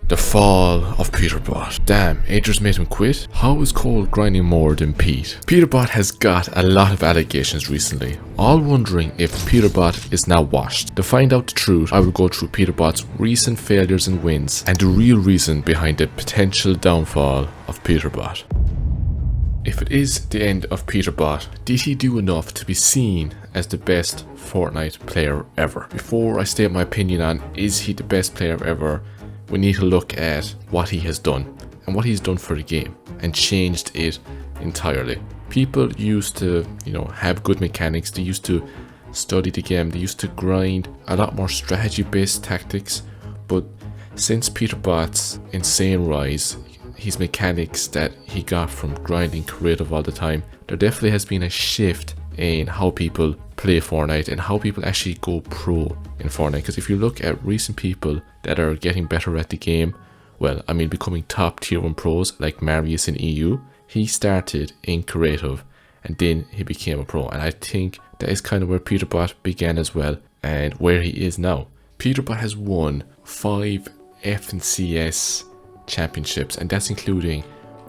The fall of Peterbot. Damn, Adrian's made him quit? How is Cole grinding more than Pete? Peterbot has got a lot of allegations recently, all wondering if Peterbot is now washed. To find out the truth, I will go through Peterbot's recent failures and wins, and the real reason behind the potential downfall of Peterbot. If it is the end of Peterbot, did he do enough to be seen as the best Fortnite player ever? Before I state my opinion on is he the best player ever, we need to look at what he has done and what he's done for the game and changed it entirely. People used to, have good mechanics. They used to study the game. They used to grind a lot more strategy-based tactics. But since Peterbot's insane rise, his mechanics that he got from grinding creative all the time, there definitely has been a shift in how people play Fortnite and how people actually go pro in Fortnite. Because if you look at recent people that are getting better at the game, becoming top tier 1 pros like Marius in EU, he started in creative and then he became a pro. And I think that is kind of where Peterbot began as well and where he is now. Peterbot has won 5 FNCS championships, and that's including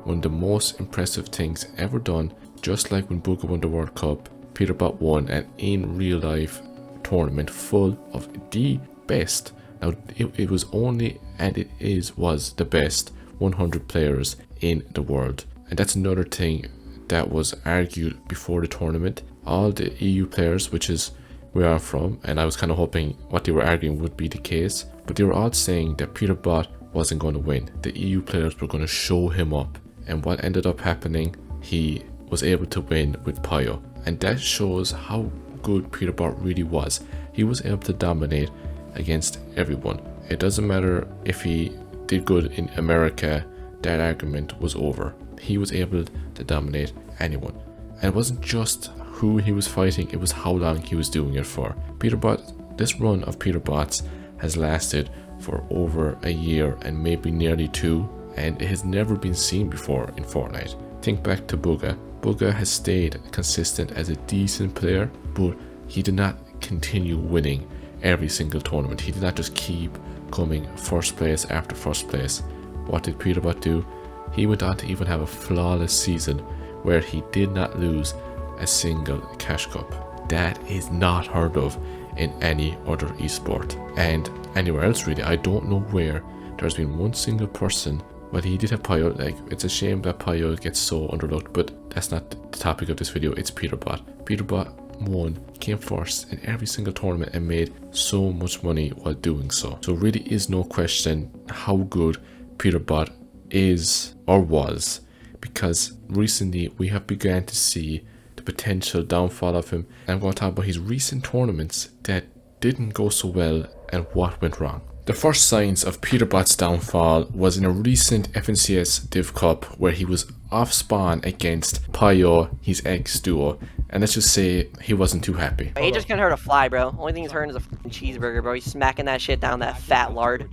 one of the most impressive things ever done. Just like when Booga won the World Cup, Peterbot won an in real life tournament full of the best. Now it was only, and it was the best 100 players in the world. And that's another thing that was argued before the tournament. All the EU players, which is where I'm from, and I was kind of hoping what they were arguing would be the case, but they were all saying that Peterbot wasn't going to win. The EU players were going to show him up, and what ended up happening, he was able to win with Pio, and that shows how good Peterbot really was. He was able to dominate against everyone. It doesn't matter if he did good in America, that argument was over. He was able to dominate anyone, and it wasn't just who he was fighting, it was how long he was doing it for. Peterbot, this run of Peterbots has lasted for over a year and maybe nearly 2, and it has never been seen before in Fortnite. Think back to Booga. Booga has stayed consistent as a decent player, but he did not continue winning every single tournament. He did not just keep coming first place after first place. What did Peterbot do? He went on to even have a flawless season where he did not lose a single cash cup. That is not heard of in any other esport, and anywhere else really. I don't know where there's been one single person. Well, he did have Pio. It's a shame that Pio gets so underlooked, but that's not the topic of this video. It's Peterbot. Peterbot won, came first in every single tournament and made so much money while doing so. So really is no question how good Peterbot is or was, because recently we have begun to see the potential downfall of him. And I'm going to talk about his recent tournaments that didn't go so well and what went wrong. The first signs of Peterbot's downfall was in a recent FNCS Div Cup where he was off spawn against Pio, his ex-duo, and let's just say he wasn't too happy. He just can't hurt a fly, bro. Only thing he's hurting is a fucking cheeseburger, bro. He's smacking that shit down that fat lard.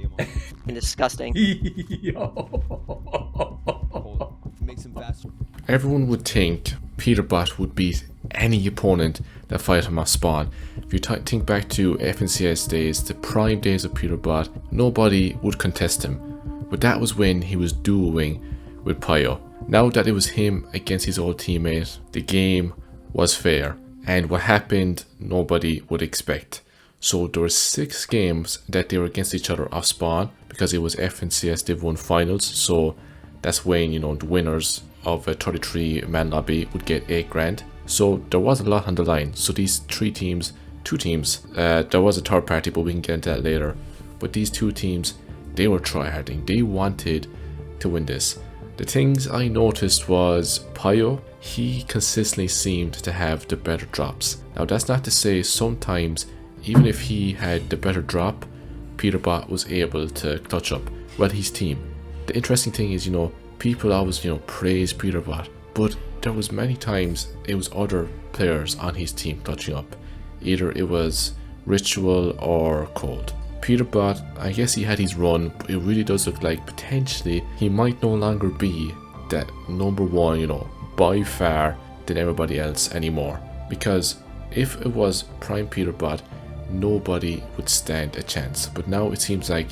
And disgusting. Everyone would think Peterbot would beat any opponent that fight him off spawn. If you think back to FNCS days, the prime days of Peterbot, nobody would contest him. But that was when he was duoing with Pio. Now that it was him against his old teammate, the game was fair. And what happened, nobody would expect. So there were 6 games that they were against each other off spawn because it was FNCS Div 1 finals. So that's when, the winners of a 33-man lobby would get 8 grand. So there was a lot on the line. So these 2 teams, there was a third party, but we can get into that later. But these 2 teams, they were tryharding. They wanted to win this. The things I noticed was Pio, he consistently seemed to have the better drops. Now that's not to say sometimes, even if he had the better drop, Peterbot was able to clutch up. Well, his team. The interesting thing is, people always, praise Peterbot, but there was many times it was other players on his team clutching up. Either it was Ritual or Cold. Peterbot, I guess he had his run, but it really does look like potentially he might no longer be that number 1, by far than everybody else anymore. Because if it was prime Peterbot, nobody would stand a chance. But now it seems like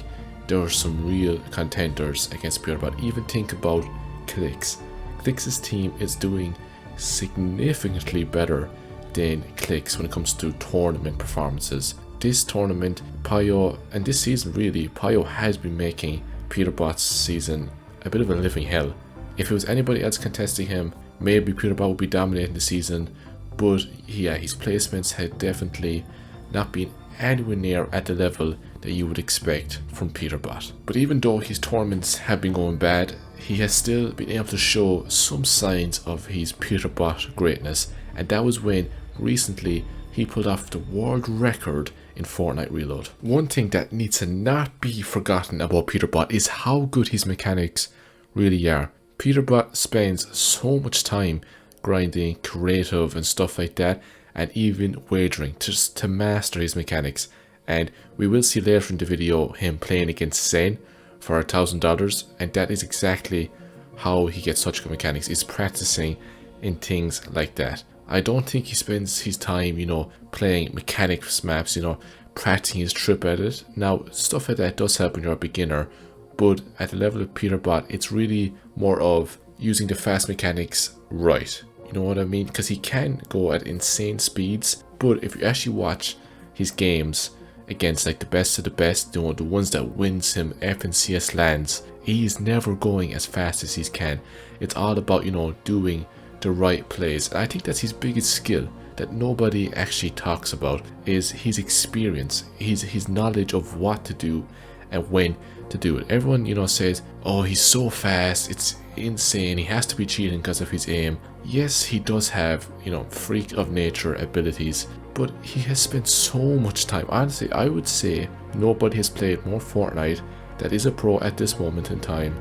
there are some real contenders against Peterbot. Even think about Clicks. Clicks' team is doing significantly better than Clicks when it comes to tournament performances. This tournament, Pio, and this season really, Pio has been making Peterbot's season a bit of a living hell. If it was anybody else contesting him, maybe Peterbot would be dominating the season, but yeah, his placements had definitely not been anywhere near at the level that you would expect from Peterbot. But even though his tournaments have been going bad, he has still been able to show some signs of his Peterbot greatness, and that was when recently he pulled off the world record in Fortnite Reload. One thing that needs to not be forgotten about Peterbot is how good his mechanics really are. Peterbot spends so much time grinding, creative and stuff like that, and even wagering just to master his mechanics. And we will see later in the video him playing against Zen for $1,000, and that is exactly how he gets such good mechanics, is practicing in things like that. I don't think he spends his time, you know, playing mechanics maps, you know, practicing his trip at it. Now, stuff like that does help when you're a beginner, but at the level of Peterbot, it's really more of using the fast mechanics right. You know what I mean? Because he can go at insane speeds, but if you actually watch his games against like the best of the best, you know, the ones that wins him FNCS lands, he is never going as fast as he can. It's all about, you know, doing the right plays. And I think that's his biggest skill that nobody actually talks about, is his experience, his knowledge of what to do and when to do it. Everyone, you know, says, oh, he's so fast, it's insane, he has to be cheating because of his aim. Yes, he does have, you know, freak of nature abilities, but he has spent so much time. Honestly, I would say nobody has played more Fortnite that is a pro at this moment in time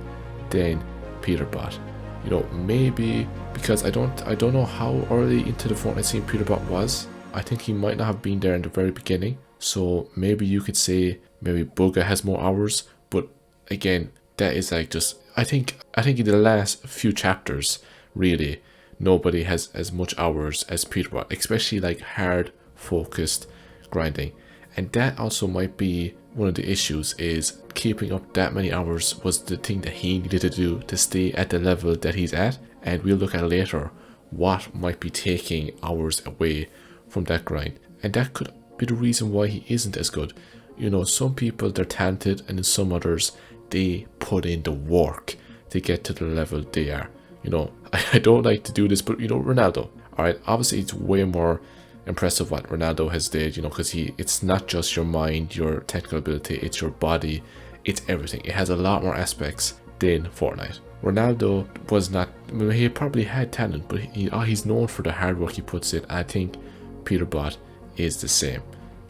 than Peterbot. You know, maybe because I don't know how early into the Fortnite scene Peterbot was. I think he might not have been there in the very beginning. So maybe you could say maybe Bugga has more hours, but again, that is like just I think in the last few chapters, really, nobody has as much hours as Peterbot, especially like hard focused grinding. And that also might be one of the issues, is keeping up that many hours was the thing that he needed to do to stay at the level that he's at. And we'll look at later what might be taking hours away from that grind. And that could be the reason why he isn't as good. You know, some people, they're talented, and in some others, they put in the work to get to the level they are. You know, I don't like to do this, but you know, Ronaldo, alright, obviously it's way more impressive what Ronaldo has did, you know, because it's not just your mind, your technical ability, it's your body, it's everything. It has a lot more aspects than Fortnite. Ronaldo was not, I mean, he probably had talent, but he's known for the hard work he puts in. I think Peterbot is the same.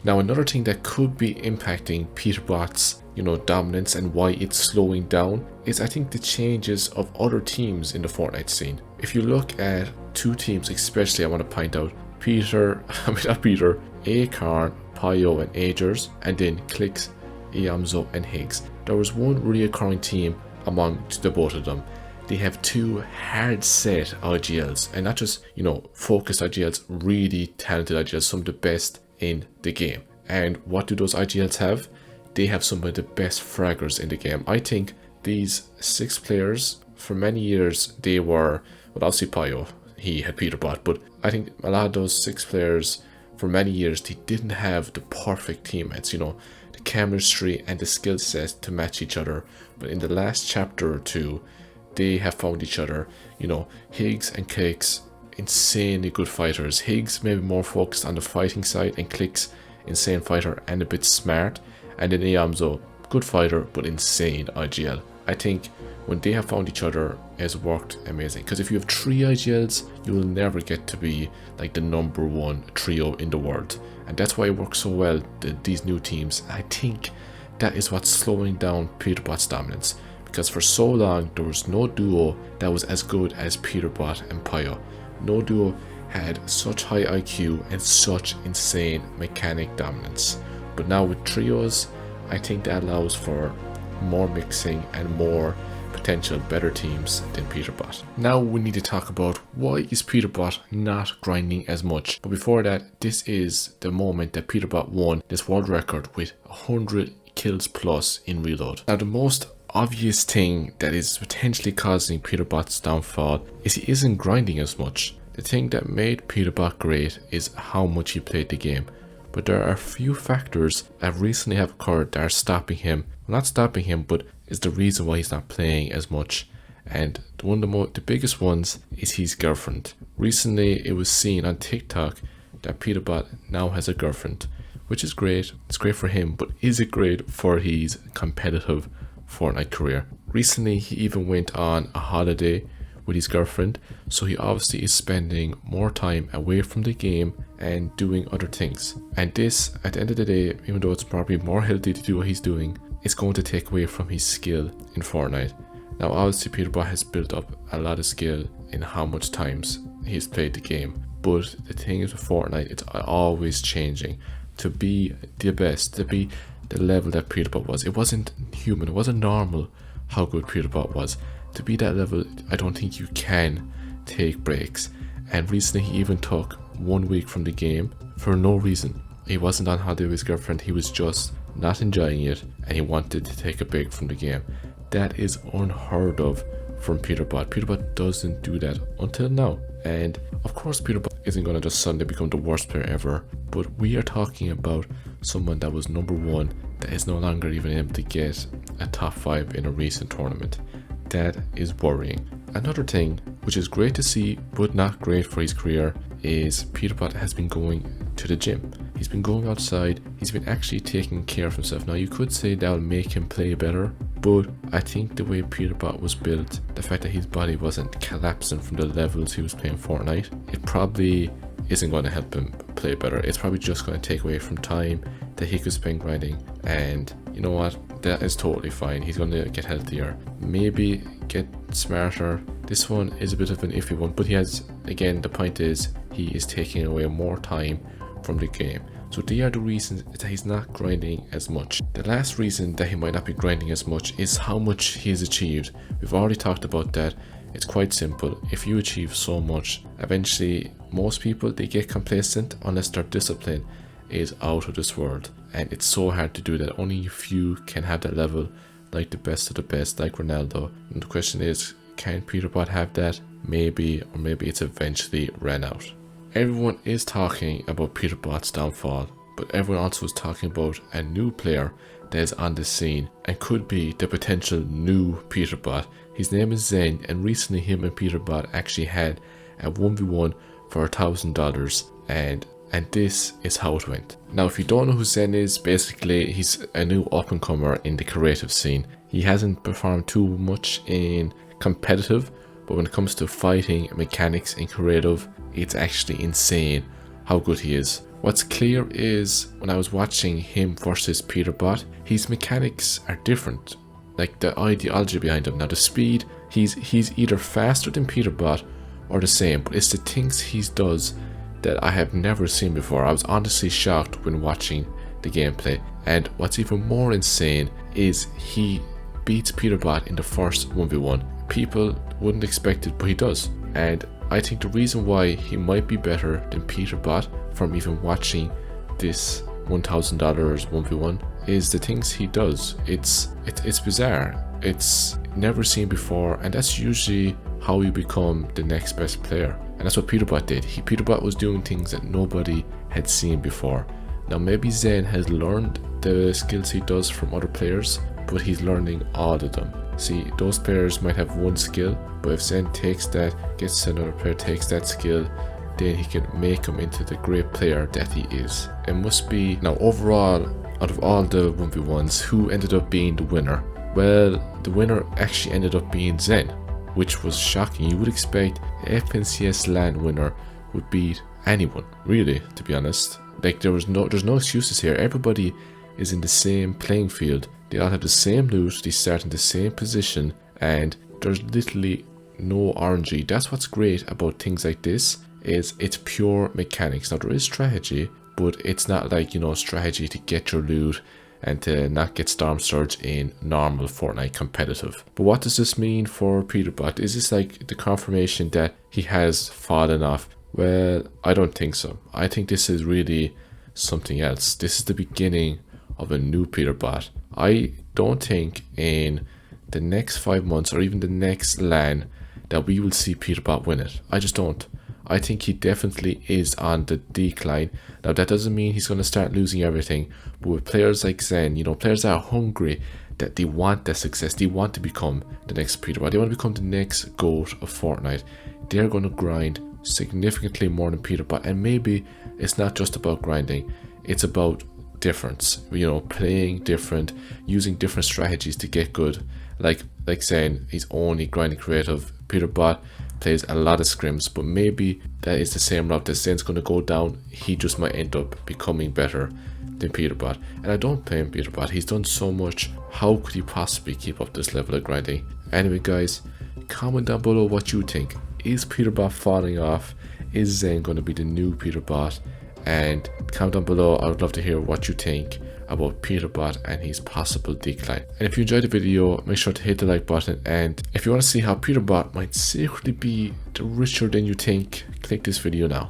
Now, another thing that could be impacting Peterbot's, you know, dominance and why it's slowing down is, I think, the changes of other teams in the Fortnite scene. If you look at two teams especially, I want to point out Acorn, Pio and Agers, and then Clicks, Iamzo and Higgs. There was one reoccurring team among the both of them. They have two hard set IGLs, and not just, you know, focused IGLs, really talented IGLs, some of the best in the game. And what do those IGLs have? They have some of the best fraggers in the game. I think these 6 players, for many years, they were, well, obviously Pio, he had Peterbot, but I think a lot of those 6 players, for many years, they didn't have the perfect teammates, you know, the chemistry and the skill set to match each other. But in the last chapter or two, they have found each other. You know, Higgs and Clicks, insanely good fighters. Higgs maybe more focused on the fighting side, and Clicks, insane fighter and a bit smart. And then Iamzo, good fighter but insane IGL. I think when they have found each other, it's worked amazing. Because if you have 3 IGLs, you will never get to be like the #1 trio in the world. And that's why it works so well, these new teams. I think that is what's slowing down Peterbot's dominance. Because for so long, there was no duo that was as good as Peterbot and Pio. No duo had such high IQ and such insane mechanic dominance. But now with trios, I think that allows for more mixing and more potential better teams than Peterbot. Now we need to talk about why is Peterbot not grinding as much. But before that, this is the moment that Peterbot won this world record with 100 kills plus in reload. Now the most obvious thing that is potentially causing Peterbot's downfall is he isn't grinding as much. The thing that made Peterbot great is how much he played the game, but there are a few factors that recently have occurred that are stopping him. Not stopping him, but is the reason why he's not playing as much. And one of the biggest ones is his girlfriend. Recently it was seen on TikTok that Peterbot now has a girlfriend, which is great. It's great for him, but is it great for his competitive Fortnite career? Recently he even went on a holiday with his girlfriend, so he obviously is spending more time away from the game and doing other things. And this, at the end of the day, even though it's probably more healthy to do what he's doing, it's going to take away from his skill in Fortnite. Now obviously Peterbot has built up a lot of skill in how much times he's played the game, but the thing is with Fortnite, it's always changing. To be the best, to be the level that Peterbot was, it wasn't human, it wasn't normal how good Peterbot was. To be that level, I don't think you can take breaks. And recently he even took 1 week from the game for no reason. He wasn't on holiday with his girlfriend, he was just not enjoying it and he wanted to take a break from the game. That is unheard of from Peterbot. Peterbot doesn't do that until now. And of course Peterbot isn't going to just suddenly become the worst player ever, but we are talking about someone that was #1 that is no longer even able to get a top 5 in a recent tournament. That is worrying. Another thing which is great to see but not great for his career is Peterbot has been going to the gym. He's been going outside, he's been actually taking care of himself. Now you could say that will make him play better, but I think the way Peterbot was built, the fact that his body wasn't collapsing from the levels he was playing Fortnite, it probably isn't going to help him play better. It's probably just going to take away from time that he could spend grinding, and you know what, that is totally fine. He's going to get healthier, maybe get smarter. This one is a bit of an iffy one, but he has, again, the point is he is taking away more time from the game. So they are the reasons that he's not grinding as much. The last reason that he might not be grinding as much is how much he has achieved. We've already talked about that. It's quite simple. If you achieve so much, eventually most people, they get complacent unless their discipline is out of this world. And it's so hard to do that. Only a few can have that level, like the best of the best, like Ronaldo. And the question is, can Peterbot have that? Maybe, or maybe it's eventually ran out. Everyone is talking about Peterbot's downfall, but everyone also is talking about a new player that is on the scene and could be the potential new Peterbot. His name is Zen, and recently him and Peterbot actually had a 1v1 for $1,000, and this is how it went. Now if you don't know who Zen is, basically he's a new up-and-comer in the creative scene. He hasn't performed too much in competitive, but when it comes to fighting, mechanics and creative, it's actually insane how good he is. What's clear is when I was watching him versus Peterbot, his mechanics are different. Like the ideology behind him. Now the speed, he's either faster than Peterbot or the same, but it's the things he does that I have never seen before. I was honestly shocked when watching the gameplay. And what's even more insane is he beats Peterbot in the first 1v1. People wouldn't expect it, but he does. And I think the reason why he might be better than Peterbot from even watching this $1,000 1v1 is the things he does. It's bizarre. It's never seen before, and that's usually how you become the next best player. And that's what Peterbot did. Peterbot was doing things that nobody had seen before. Now maybe Zen has learned the skills he does from other players, but he's learning all of them. See, those players might have one skill, but if Zen takes that, gets another player, takes that skill, then he can make him into the great player that he is. It must be, now overall, out of all the 1v1s, who ended up being the winner? Well, the winner actually ended up being Zen, which was shocking. You would expect the FNCS LAN winner would beat anyone, really, to be honest. Like there's no excuses here. Everybody is in the same playing field. They all have the same loot, they start in the same position, and there's literally no RNG. That's what's great about things like this, is it's pure mechanics. Now there is strategy, but it's not like, you know, strategy to get your loot and to not get Storm Surge in normal Fortnite competitive. But what does this mean for Peterbot? Is this like the confirmation that he has fallen off? Well, I don't think so. I think this is really something else. This is the beginning of a new Peterbot. I don't think in the next 5 months or even the next LAN that we will see Peterbot win it. I just don't. I think he definitely is on the decline. Now that doesn't mean he's going to start losing everything, but with players like Zen, you know, players that are hungry, that they want that success, they want to become the next Peterbot, they want to become the next GOAT of Fortnite, they're going to grind significantly more than Peterbot. And maybe it's not just about grinding, it's about difference, you know, playing different, using different strategies to get good. Like saying he's only grinding creative. Peterbot plays a lot of scrims, but maybe that is the same route that Zen's going to go down. He just might end up becoming better than Peterbot, and I don't blame Peterbot. He's done so much. How could he possibly keep up this level of grinding? Anyway guys, comment down below what you think. Is Peterbot falling off? Is Zen going to be the new Peterbot? And comment down below. I would love to hear what you think about Peterbot and his possible decline. And if you enjoyed the video, make sure to hit the like button. And if you want to see how Peterbot might secretly be richer than you think, click this video now.